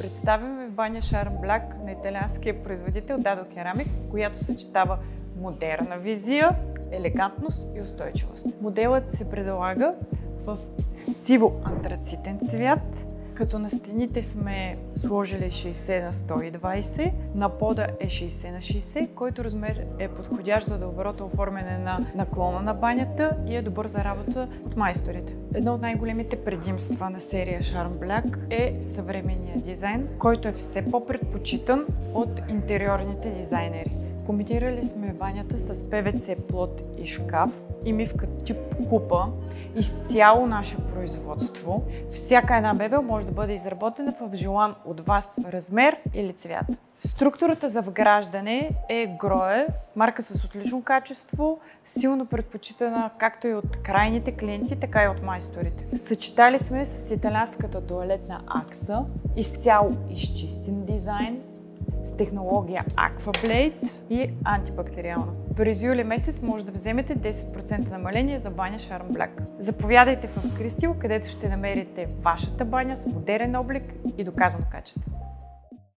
представяме в баня Sharon Black на италианския производител Dado Ceramic, която съчетава модерна визия, елегантност и устойчивост. Моделът се предлага в сиво антрацитен цвят, като на стените сме сложили 60 на 120, на пода е 60 на 60, който размер е подходящ за доброто оформяне на наклона на банята и е добър за работа от майсторите. Едно от най-големите предимства на серия Sharon Black е съвременният дизайн, който е все по-предпочитан от интериорните дизайнери. Комбинирали сме банята с ПВЦ плот и шкаф и мивка тип купа, изцяло наше производство. Всяка една мебел може да бъде изработена в желан от вас размер или цвят. Структурата за вграждане е Grohe, марка с отлично качество, силно предпочитана както и от крайните клиенти, така и от майсторите. Съчетали сме с италианската тоалетна Акса, изцяло изчистен дизайн, с технология Aquablade и антибактериална. През юли месец може да вземете 10% намаление за баня Sharon Black. Заповядайте в Кристил, където ще намерите вашата баня с модерен облик и доказано качество.